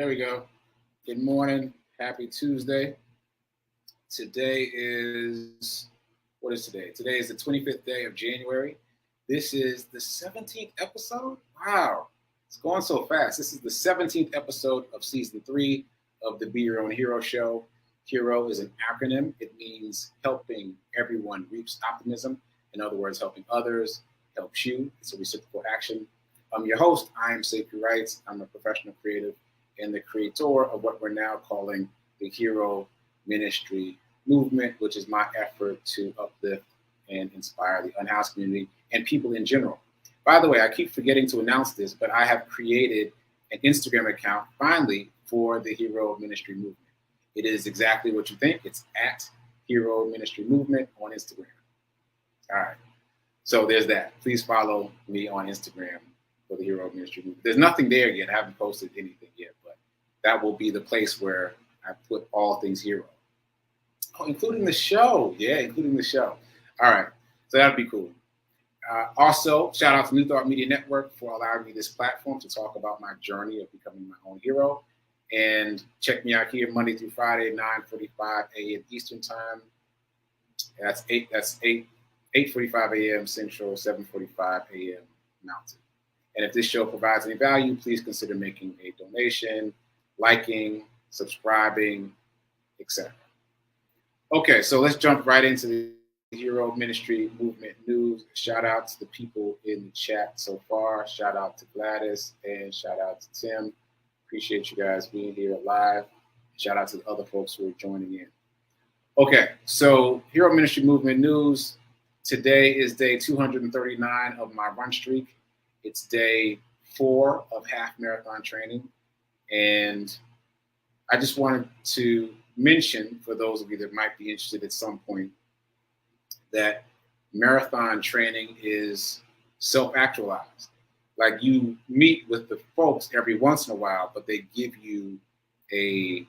There we go. Good morning. Happy Tuesday. Today is, what is today? Today is the 25th day of January. This is the 17th episode. Wow. It's going so fast. This is the 17th episode of season 3 of the Be Your Own Hero show. Hero is an acronym. It means helping everyone reach optimism. In other words, helping others helps you. It's a reciprocal action. I'm your host. I am Sekouwrites. I'm a professional creative and the creator of what we're now calling the Hero Ministry Movement, which is my effort to uplift and inspire the unhoused community and people in general. By the way, I keep forgetting to announce this, but I have created an Instagram account finally for the Hero Ministry Movement. It is exactly what you think. It's at Hero Ministry Movement on Instagram. All right. So there's that. Please follow me on Instagram for the Hero Ministry Movement. There's nothing there yet. I haven't posted anything yet, but that will be the place where I put all things hero. Oh, including the show. Yeah, including the show. All right. So that'd be cool. Also, shout out to New Thought Media Network for allowing me this platform to talk about my journey of becoming my own hero. And check me out here Monday through Friday, 9:45 a.m. Eastern Time. That's 8:45 a.m. Central, 7:45 a.m. Mountain. And if this show provides any value, please consider making a donation, liking, subscribing, etc. Okay, so let's jump right into the Hero Ministry Movement news. Shout out to the people in the chat so far. Shout out to Gladys and shout out to Tim. Appreciate you guys being here live. Shout out to the other folks who are joining in. Okay, so Hero Ministry Movement news. Today is day 239 of my run streak. It's day 4 of half marathon training. And I just wanted to mention, for those of you that might be interested at some point, that marathon training is self-actualized. Like, you meet with the folks every once in a while, but they give you a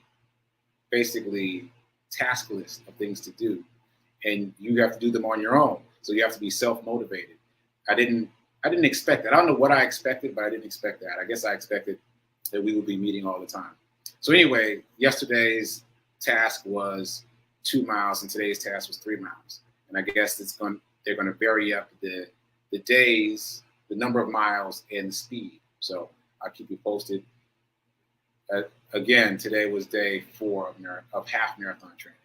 basically task list of things to do, and you have to do them on your own. So you have to be self-motivated. I didn't expect that. I don't know what I expected, but I didn't expect that. I guess I expected that we would be meeting all the time. So anyway, yesterday's task was 2 miles, and today's task was 3 miles. And I guess they're going to vary up the days, the number of miles, and the speed. So I'll keep you posted. Again, today was day 4 of half marathon training.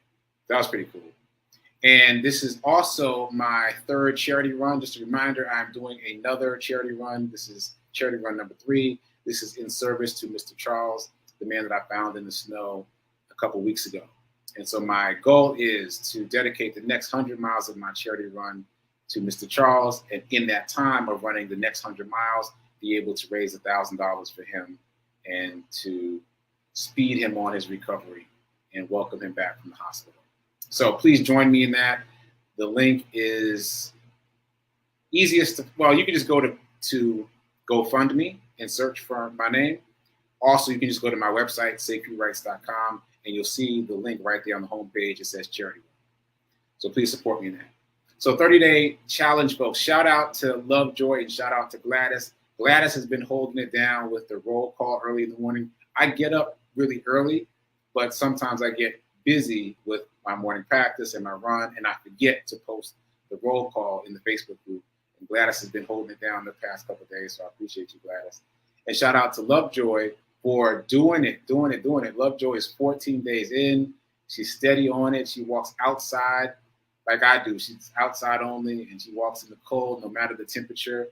That was pretty cool. And this is also my 3rd charity run. Just a reminder, I'm doing another charity run. This is charity run number 3. This is in service to Mr. Charles, the man that I found in the snow a couple weeks ago. And so my goal is to dedicate the next 100 miles of my charity run to Mr. Charles. And in that time of running the next 100 miles, be able to raise $1,000 for him and to speed him on his recovery and welcome him back from the hospital. So please join me in that. The link is easiest to, well, you can just go to GoFundMe and search for my name. Also, you can just go to my website, sekouwrites.com, and you'll see the link right there on the homepage. It says charity. So please support me in that. So 30-day challenge, folks. Shout out to Lovejoy and shout out to Gladys. Gladys has been holding it down with the roll call early in the morning. I get up really early, but sometimes I get busy with my morning practice and my run, and I forget to post the roll call in the Facebook group. And Gladys has been holding it down the past couple of days, so I appreciate you, Gladys. And shout out to Lovejoy for doing it. Lovejoy is 14 days in. She's steady on it. She walks outside like I do. She's outside only, and she walks in the cold no matter the temperature.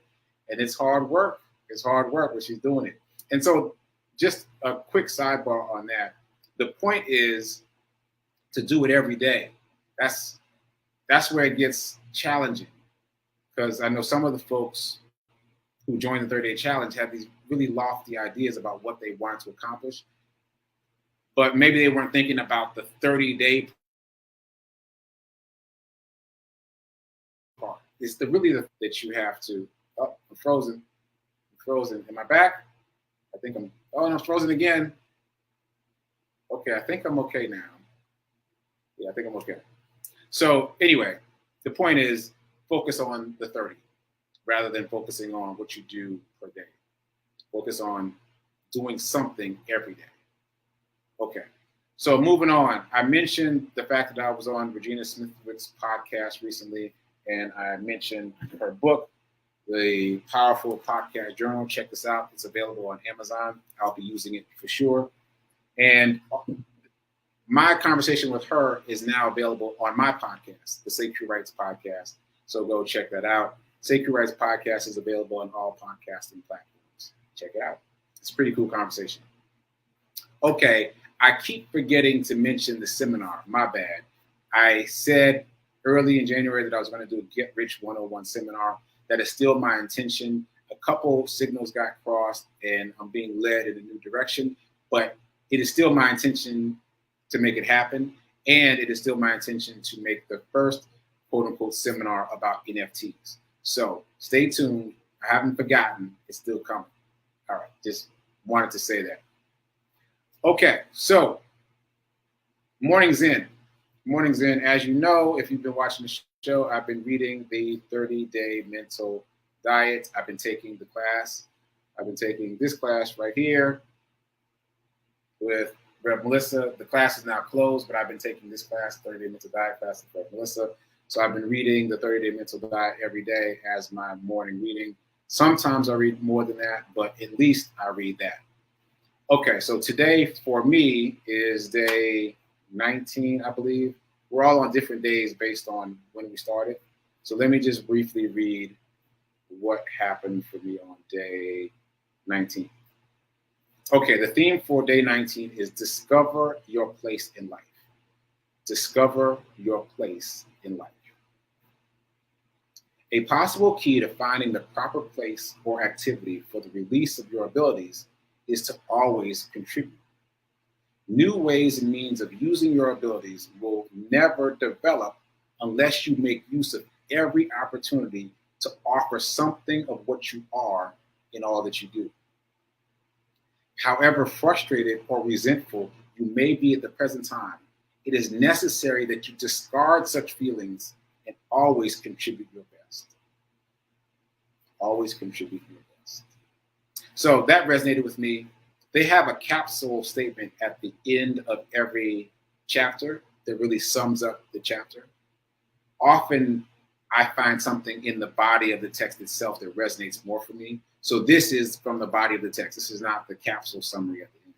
And it's hard work. It's hard work, but she's doing it. And so just a quick sidebar on that. The point is to do it every day. That's where it gets challenging, because I know some of the folks who join the 30-day challenge have these really lofty ideas about what they want to accomplish, but maybe they weren't thinking about the 30-day part. It's that you have to. Oh, I'm frozen. Am I back? I'm frozen again. Okay, I think I'm okay now. Yeah, I think I'm okay. So anyway, the point is focus on the 30 rather than focusing on what you do per day. Focus on doing something every day. Okay. So moving on, I mentioned the fact that I was on Regina Smithwick's podcast recently, and I mentioned her book, The Powerful Podcast Journal. Check this out. It's available on Amazon. I'll be using it for sure. And my conversation with her is now available on my podcast, the Sekouwrites podcast. So go check that out. Sekouwrites podcast is available on all podcasting platforms. Check it out. It's a pretty cool conversation. Okay, I keep forgetting to mention the seminar. My bad. I said early in January that I was going to do a Get Rich 101 seminar. That is still my intention. A couple signals got crossed and I'm being led in a new direction, but it is still my intention to make it happen. And it is still my intention to make the first quote unquote seminar about NFTs. So stay tuned. I haven't forgotten. It's still coming. All right. Just wanted to say that. Okay. So Morning's in. Morning's in. As you know, if you've been watching the show, I've been reading the 30-day mental diet. I've been taking the class. I've been taking this class right here with Rev Melissa. The class is now closed, but I've been taking this class, 30-day mental diet class with Rev Melissa. So I've been reading the 30-day mental diet every day as my morning reading. Sometimes I read more than that, but at least I read that. Okay, so today for me is day 19, I believe. We're all on different days based on when we started. So let me just briefly read what happened for me on day 19. Okay, the theme for day 19 is discover your place in life. Discover your place in life. A possible key to finding the proper place or activity for the release of your abilities is to always contribute. New ways and means of using your abilities will never develop unless you make use of every opportunity to offer something of what you are in all that you do. However frustrated or resentful you may be at the present time, it is necessary that you discard such feelings and always contribute your best. Always contribute your best. So that resonated with me. They have a capsule statement at the end of every chapter that really sums up the chapter. Often I find something in the body of the text itself that resonates more for me. So this is from the body of the text. This is not the capsule summary at the end.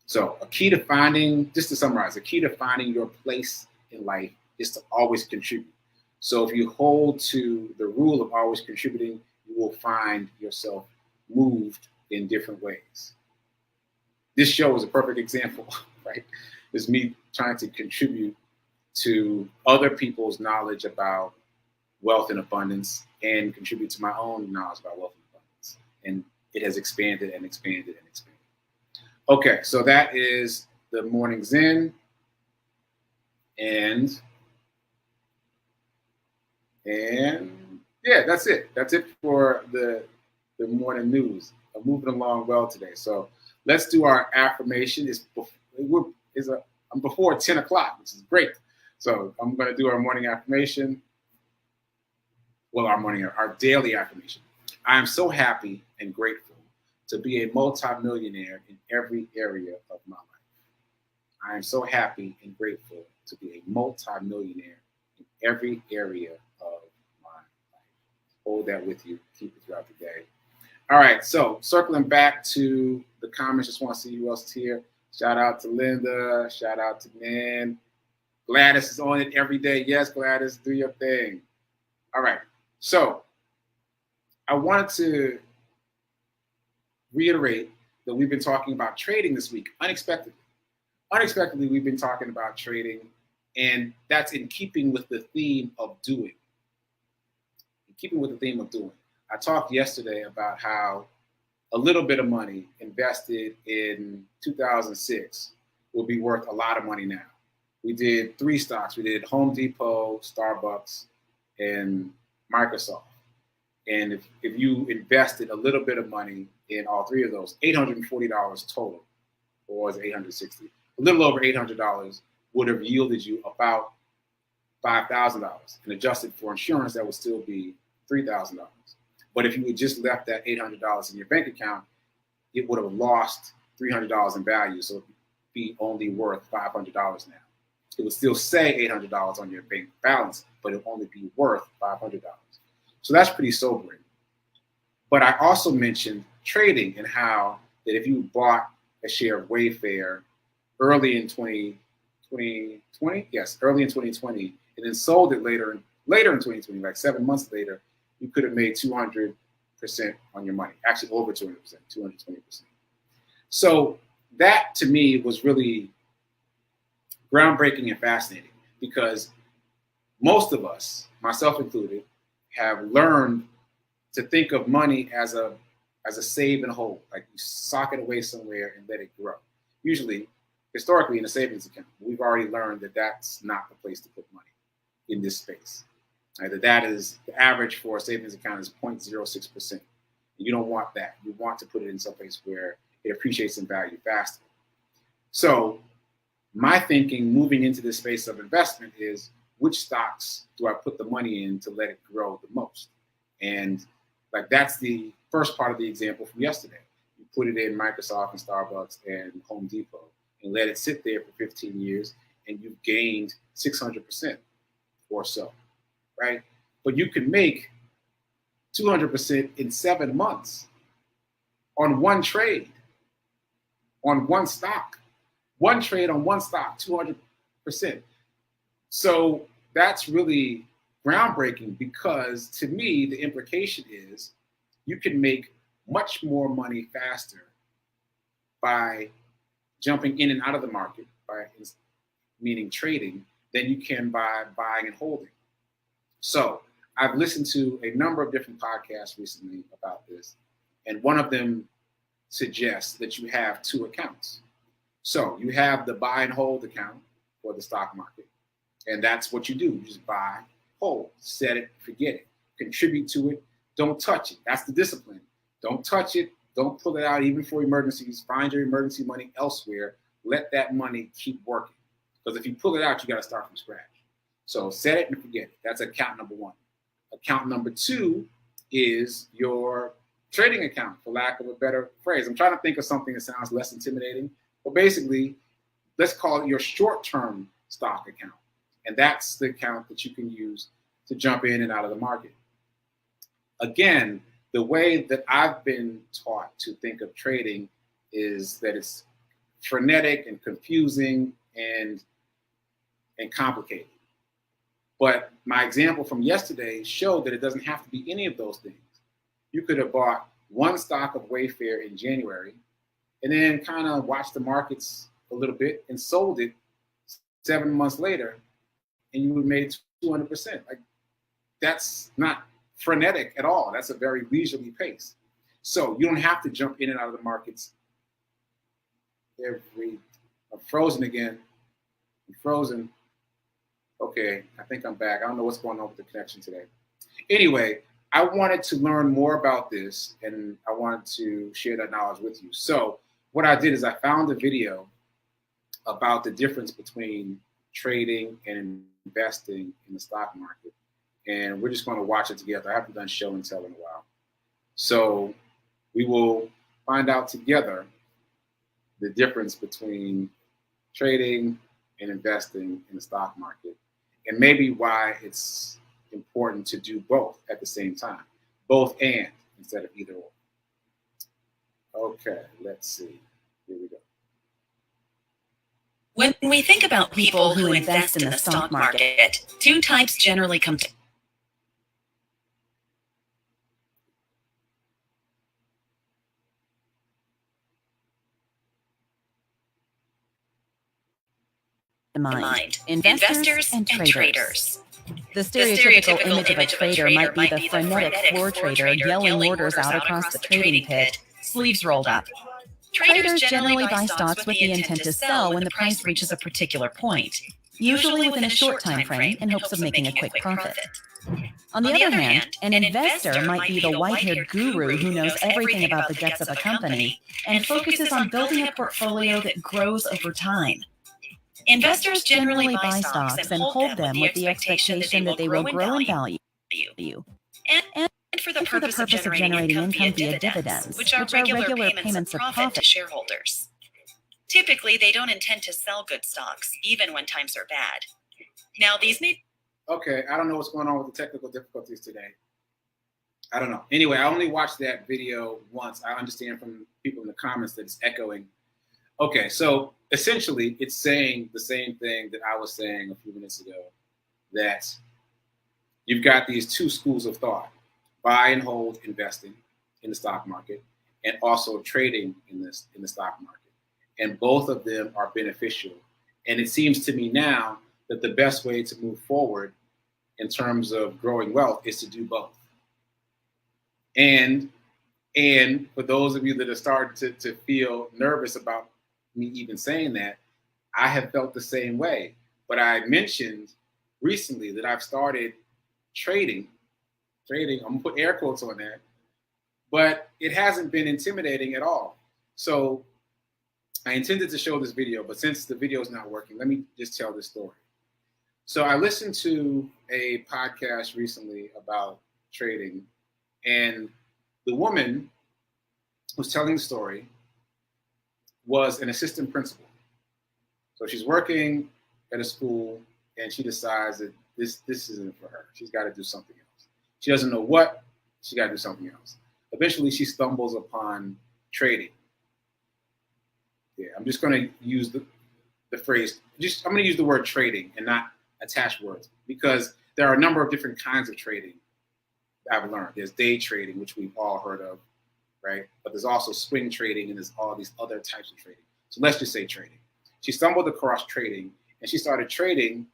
So a key to finding, just to summarize, a key to finding your place in life is to always contribute. So if you hold to the rule of always contributing, you will find yourself moved in different ways. This show is a perfect example, right? It's me trying to contribute to other people's knowledge about wealth and abundance and contribute to my own knowledge about wealth and abundance. And it has expanded and expanded and expanded. Okay, so that is the morning Zen. And yeah, that's it. That's it for the morning news. I'm moving along well today. So let's do our affirmation. I'm before 10 o'clock, which is great. So I'm going to do our morning affirmation. Well, our daily affirmation. I am so happy and grateful to be a multimillionaire in every area of my life. I am so happy and grateful to be a multimillionaire in every area of my life. Hold that with you. Keep it throughout the day. All right, so circling back to the comments, just want to see who else is here. Shout out to Linda. Shout out to Nan. Gladys is on it every day. Yes, Gladys, do your thing. All right, so I wanted to reiterate that we've been talking about trading this week, unexpectedly. Unexpectedly, we've been talking about trading, and that's in keeping with the theme of doing. In keeping with the theme of doing. I talked yesterday about how a little bit of money invested in 2006 will be worth a lot of money now. We did 3 stocks. We did Home Depot, Starbucks, and Microsoft. And if you invested a little bit of money in all 3 of those, $840 total, or was it $860? A little over $800 would have yielded you about $5,000. And adjusted for insurance, that would still be $3,000. But if you had just left that $800 in your bank account, it would have lost $300 in value. So be only worth $500 now. It would still say $800 on your bank balance, but it will only be worth $500. So that's pretty sobering. But I also mentioned trading and how that if you bought a share of Wayfair early in 2020, early in 2020, and then sold it later in 2020, like 7 months later, you could have made 200% on your money. Actually, over 200%, 220%. So that to me was really groundbreaking and fascinating, because most of us, myself included, have learned to think of money as a save and hold, like you sock it away somewhere and let it grow. Usually, historically, in a savings account, we've already learned that that's not the place to put money in this space. Right? That is the average for a savings account is 0.06%. You don't want that. You want to put it in some place where it appreciates in value faster. So my thinking moving into this space of investment is, which stocks do I put the money in to let it grow the most? And like that's the first part of the example from yesterday. You put it in Microsoft and Starbucks and Home Depot and let it sit there for 15 years, and you've gained 600% or so, right? But you can make 200% in 7 months on one trade, on one stock. One trade on one stock, 200%. So that's really groundbreaking, because to me, the implication is you can make much more money faster by jumping in and out of the market, meaning trading, than you can by buying and holding. So I've listened to a number of different podcasts recently about this, and one of them suggests that you have two accounts. So you have the buy and hold account for the stock market, and that's what you do. You just buy, hold, set it, forget it, contribute to it, don't touch it. That's the discipline. Don't touch it. Don't pull it out even for emergencies. Find your emergency money elsewhere. Let that money keep working. Because if you pull it out, you got to start from scratch. So set it and forget it. That's account number one. Account number two is your trading account, for lack of a better phrase. I'm trying to think of something that sounds less intimidating. But basically, let's call it your short-term stock account. And that's the account that you can use to jump in and out of the market. Again, the way that I've been taught to think of trading is that it's frenetic and confusing and complicated. But my example from yesterday showed that it doesn't have to be any of those things. You could have bought one stock of Wayfair in January and then kind of watched the markets a little bit and sold it 7 months later, and you would have made 200%. Like, that's not frenetic at all. That's a very leisurely pace. So you don't have to jump in and out of the markets I'm frozen again. I'm frozen. Okay, I think I'm back. I don't know what's going on with the connection today. Anyway, I wanted to learn more about this, and I wanted to share that knowledge with you. So what I did is I found a video about the difference between trading and investing in the stock market. And we're just going to watch it together. I haven't done show and tell in a while. So we will find out together the difference between trading and investing in the stock market, and maybe why it's important to do both at the same time. Both and instead of either or. Okay, let's see. Here we go. When we think about people who invest in the stock market, two types generally come to mind: investors and traders. The stereotypical image of a trader might be the frenetic floor trader yelling orders out across the trading pit, sleeves rolled up. Traders generally buy stocks with the intent to sell when the price reaches a particular point, usually within a short time frame in hopes of making a quick profit. On the other hand, an investor might be the white-haired guru who knows everything about the guts of a company and focuses on building a portfolio that grows over time. Investors generally buy stocks and hold them with the expectation that they will grow in value and for the purpose of generating income via dividends, which are regular payments of profit to shareholders. Typically, they don't intend to sell good stocks, even when times are bad. Now, these may... Okay, I don't know what's going on with the technical difficulties today. I don't know. Anyway, I only watched that video once. I understand from people in the comments that it's echoing. Okay, so essentially, it's saying the same thing that I was saying a few minutes ago, that you've got these two schools of thought: buy and hold investing in the stock market, and also trading in the stock market. And both of them are beneficial. And it seems to me now that the best way to move forward in terms of growing wealth is to do both. And for those of you that are starting to feel nervous about me even saying that, I have felt the same way. But I mentioned recently that I've started trading, I'm gonna put air quotes on that, but it hasn't been intimidating at all. So I intended to show this video, but since the video is not working, let me just tell this story. So I listened to a podcast recently about trading, and the woman who's telling the story was an assistant principal. So she's working at a school, and she decides that this isn't for her. She's got to do something else. She doesn't know what. She got to do something else. Eventually, she stumbles upon trading. Yeah, I'm just going to use the phrase. I'm going to use the word trading and not attach words, because there are a number of different kinds of trading I've learned. There's day trading, which we've all heard of, right? But there's also swing trading, and there's all these other types of trading. So let's just say trading. She stumbled across trading, and she started trading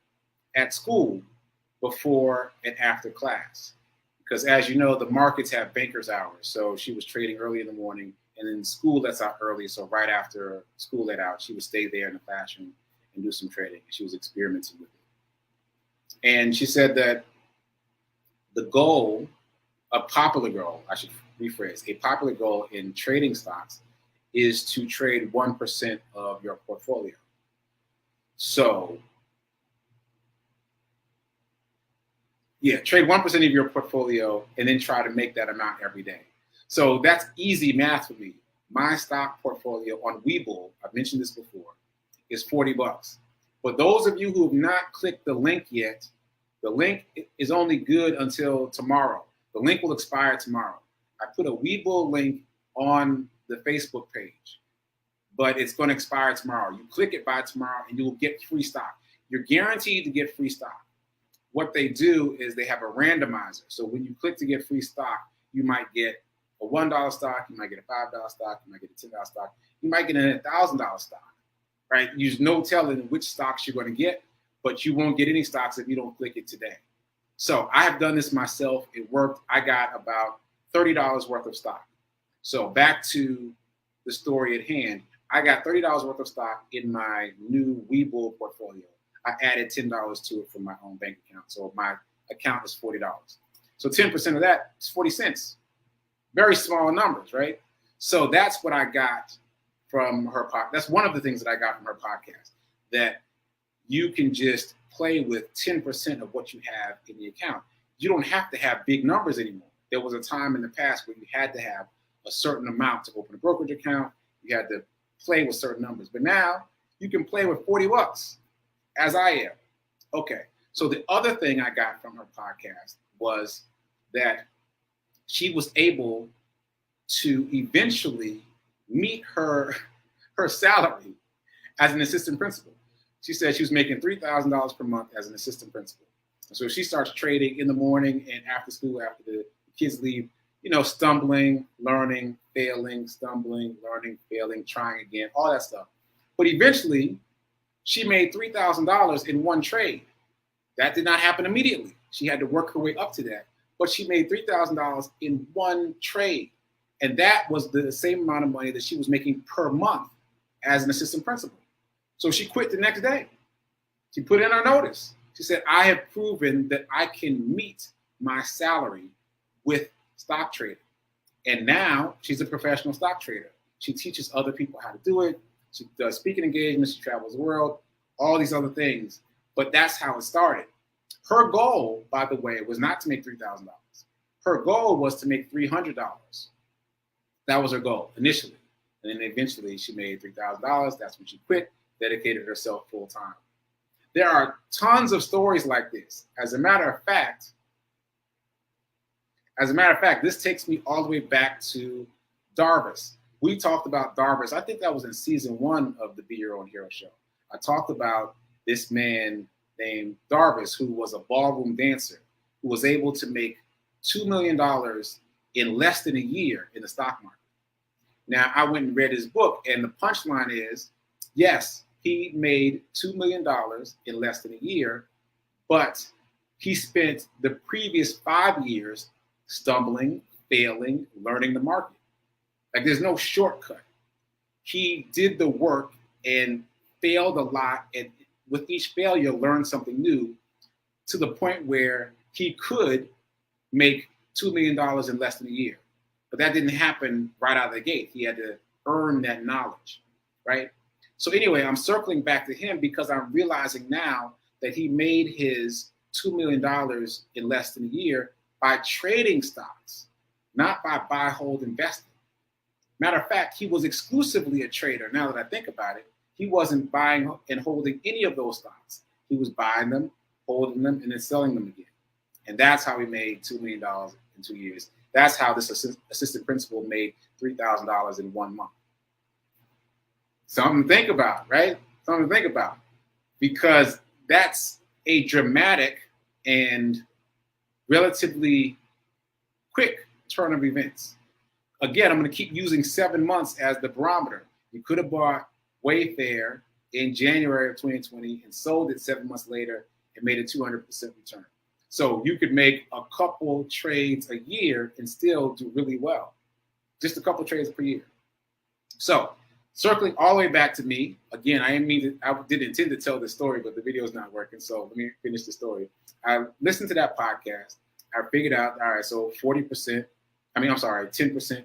at school before and after class. Because as you know, the markets have banker's hours. So she was trading early in the morning, and in school lets out early. So right after school let out, she would stay there in the classroom and do some trading. She was experimenting with it. And she said that the goal, a popular goal, I should rephrase, a popular goal in trading stocks is to trade 1% of your portfolio. So yeah, trade 1% of your portfolio and then try to make that amount every day. So that's easy math for me. My stock portfolio on Webull, I've mentioned this before, is $40. But those of you who have not clicked the link yet, the link is only good until tomorrow. The link will expire tomorrow. I put a Webull link on the Facebook page, but it's going to expire tomorrow. You click it by tomorrow and you will get free stock. You're guaranteed to get free stock. What they do is they have a randomizer. So when you click to get free stock, you might get a $1 stock, you might get a $5 stock, you might get a $10 stock, you might get a $1,000 stock, right? There's no telling which stocks you're going to get, but you won't get any stocks if you don't click it today. So I have done this myself. It worked. I got about $30 worth of stock. So back to the story at hand, I got $30 worth of stock in my new Webull portfolio. I added $10 to it from my own bank account. So my account is $40. So 10% of that is 40 cents. Very small numbers, right? So that's what I got from her podcast. That's one of the things that I got from her podcast, that you can just play with 10% of what you have in the account. You don't have to have big numbers anymore. There was a time in the past where you had to have a certain amount to open a brokerage account. You had to play with certain numbers. But now you can play with $40, as I am. Okay. So the other thing I got from her podcast was that she was able to eventually meet her salary as an assistant principal. She said she was making $3,000 per month as an assistant principal. So she starts trading in the morning and after school, after the kids leave, stumbling, learning, failing, stumbling, learning, failing, trying again, all that stuff. But eventually, she made $3,000 in one trade. That did not happen immediately. She had to work her way up to that. But she made $3,000 in one trade. And that was the same amount of money that she was making per month as an assistant principal. So she quit the next day. She put in her notice. She said, I have proven that I can meet my salary with stock trading. And now she's a professional stock trader. She teaches other people how to do it. She does speaking engagements. She travels the world, all these other things. But that's how it started. Her goal, by the way, was not to make $3,000. Her goal was to make $300. That was her goal initially. And then eventually she made $3,000. That's when she quit, dedicated herself full time. There are tons of stories like this. As a matter of fact, this takes me all the way back to Darvis. We talked about Darvis. I think that was in season 1 of the Be Your Own Hero show. I talked about this man named Darvis, who was a ballroom dancer, who was able to make $2 million in less than a year in the stock market. Now, I went and read his book, and the punchline is, yes, he made $2 million in less than a year, but he spent the previous 5 years stumbling, failing, learning the market. Like, there's no shortcut. He did the work and failed a lot, and with each failure, learned something new, to the point where he could make $2 million in less than a year. But that didn't happen right out of the gate. He had to earn that knowledge, right? So anyway, I'm circling back to him because I'm realizing now that he made his $2 million in less than a year by trading stocks, not by buy, hold, investing. Matter of fact, he was exclusively a trader. Now that I think about it, he wasn't buying and holding any of those stocks. He was buying them, holding them, and then selling them again. And that's how he made $2 million in 2 years. That's how this assistant principal made $3,000 in 1 month. Something to think about, right? Something to think about. Because that's a dramatic and relatively quick turn of events. Again, I'm going to keep using 7 months as the barometer. You could have bought Wayfair in January of 2020 and sold it 7 months later and made a 200% return. So you could make a couple trades a year and still do really well. Just a couple trades per year. So circling all the way back to me, again, I didn't intend to tell this story, but the video is not working. So let me finish the story. I listened to that podcast. I figured out, all right, so 10%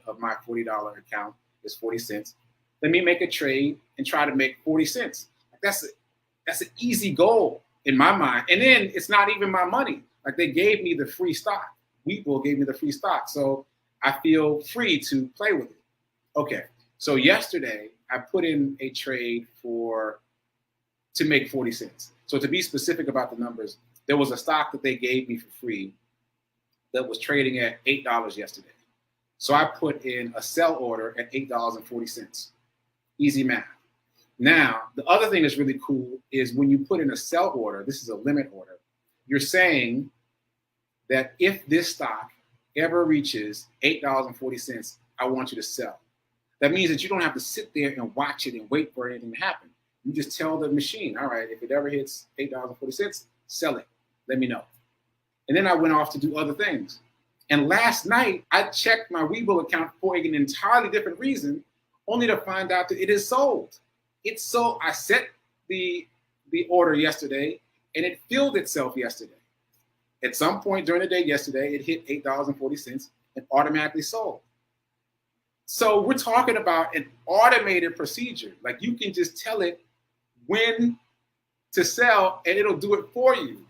of my $40 account is 40 cents. Let me make a trade and try to make 40 cents. That's an easy goal in my mind. And then it's not even my money. Like, they gave me the free stock. Webull gave me the free stock. So I feel free to play with it. Okay. So yesterday I put in a trade to make 40 cents. So to be specific about the numbers, there was a stock that they gave me for free that was trading at $8 yesterday. So I put in a sell order at $8.40. Easy math. Now, the other thing that's really cool is when you put in a sell order, this is a limit order, you're saying that if this stock ever reaches $8.40, I want you to sell. That means that you don't have to sit there and watch it and wait for anything to happen. You just tell the machine, all right, if it ever hits $8.40, sell it. Let me know. And then I went off to do other things. And last night, I checked my Webull account for an entirely different reason, only to find out that it is sold. It's sold. I set the order yesterday, and it filled itself yesterday. At some point during the day yesterday, it hit $8.40 and automatically sold. So we're talking about an automated procedure. Like, you can just tell it when to sell, and it'll do it for you.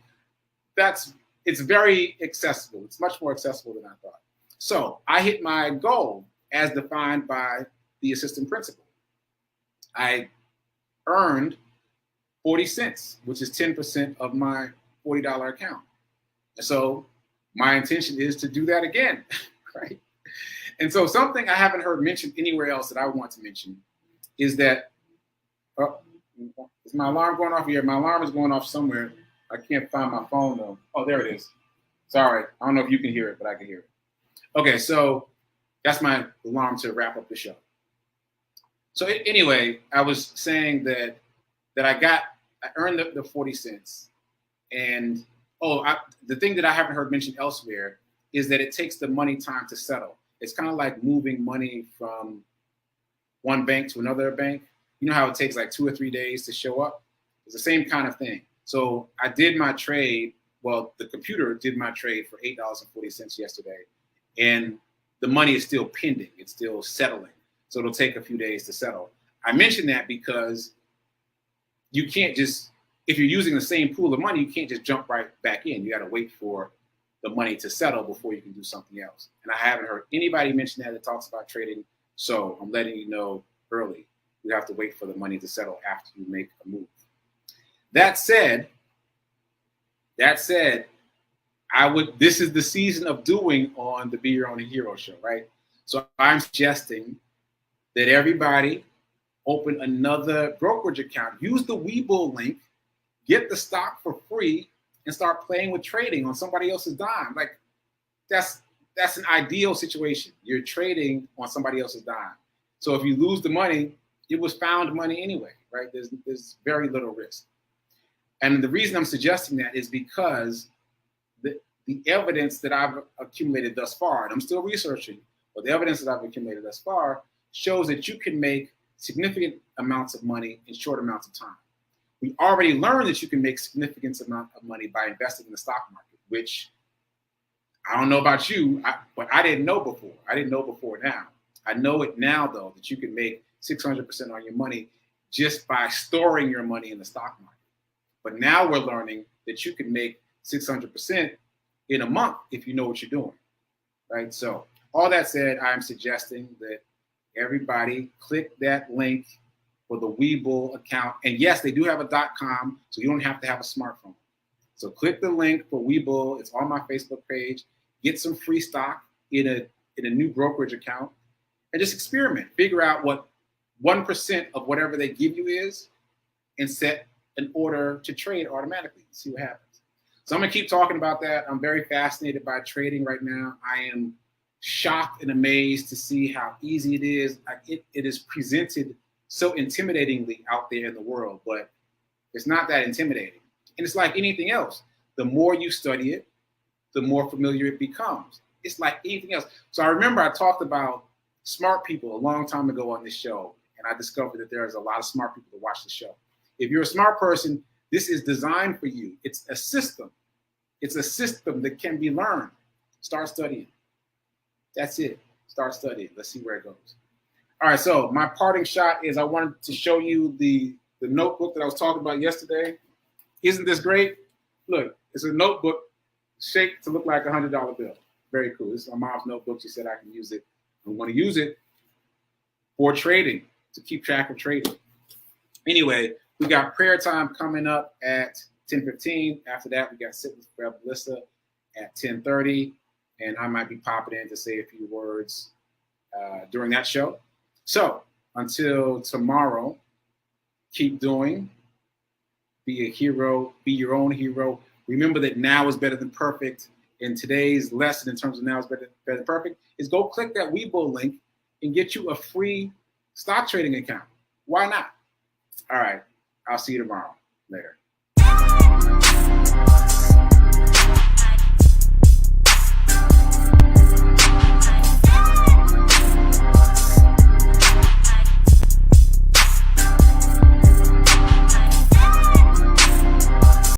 It's very accessible. It's much more accessible than I thought. So I hit my goal as defined by the assistant principal. I earned 40 cents, which is 10% of my $40 account. And so my intention is to do that again, right? And so something I haven't heard mentioned anywhere else that I want to mention is that, is my alarm going off here? My alarm is going off somewhere. I can't find my phone though. Oh, there it is. Sorry. I don't know if you can hear it, but I can hear it. Okay, so that's my alarm to wrap up the show. So anyway, I was saying that I earned the 40 cents. And the thing that I haven't heard mentioned elsewhere is that it takes the money time to settle. It's kind of like moving money from one bank to another bank. You know how it takes like 2 or 3 days to show up? It's the same kind of thing. So I did my trade. Well, the computer did my trade for $8.40 yesterday. And the money is still pending. It's still settling. So it'll take a few days to settle. I mention that because you can't just, if you're using the same pool of money, you can't just jump right back in. You got to wait for the money to settle before you can do something else. And I haven't heard anybody mention that talks about trading. So I'm letting you know early. You have to wait for the money to settle after you make a move. That said, this is the season of doing on the Be Your Own Hero show, right? So I'm suggesting that everybody open another brokerage account. Use the Webull link, get the stock for free, and start playing with trading on somebody else's dime. Like that's an ideal situation. You're trading on somebody else's dime. So if you lose the money, it was found money anyway, right? There's very little risk. And the reason I'm suggesting that is because the evidence that I've accumulated thus far, and I'm still researching, but the evidence that I've accumulated thus far shows that you can make significant amounts of money in short amounts of time. We already learned that you can make significant amount of money by investing in the stock market, which I don't know about you, but I didn't know before. I didn't know before now. I know it now, though, that you can make 600% on your money just by storing your money in the stock market. But now we're learning that you can make 600% in a month if you know what you're doing, right? So all that said, I'm suggesting that everybody click that link for the Webull account. And yes, they do have a .com, so you don't have to have a smartphone. So click the link for Webull. It's on my Facebook page. Get some free stock in a new brokerage account and just experiment. Figure out what 1% of whatever they give you is and set an order to trade automatically. See what happens. So I'm going to keep talking about that. I'm very fascinated by trading right now. I am shocked and amazed to see how easy it is. It is presented so intimidatingly out there in the world, but it's not that intimidating. And it's like anything else. The more you study it, the more familiar it becomes. It's like anything else. So I remember I talked about smart people a long time ago on this show, and I discovered that there's a lot of smart people that watch the show. If you're a smart person, this is designed for you. It's a system. It's a system that can be learned. Start studying. That's it. Start studying. Let's see where it goes. All right, so my parting shot is I wanted to show you the notebook that I was talking about yesterday. Isn't this great? Look, it's a notebook shaped to look like a $100 bill. Very cool. This is my mom's notebook. She said I can use it. I'm going to use it for trading, to keep track of trading. Anyway, we got prayer time coming up at 10:15. After that, we got Sit with Rev Melissa at 10:30. And I might be popping in to say a few words during that show. So until tomorrow, keep doing. Be a hero. Be your own hero. Remember that now is better than perfect. And today's lesson in terms of now is better than perfect is go click that Webull link and get you a free stock trading account. Why not? All right. I'll see you tomorrow. Later.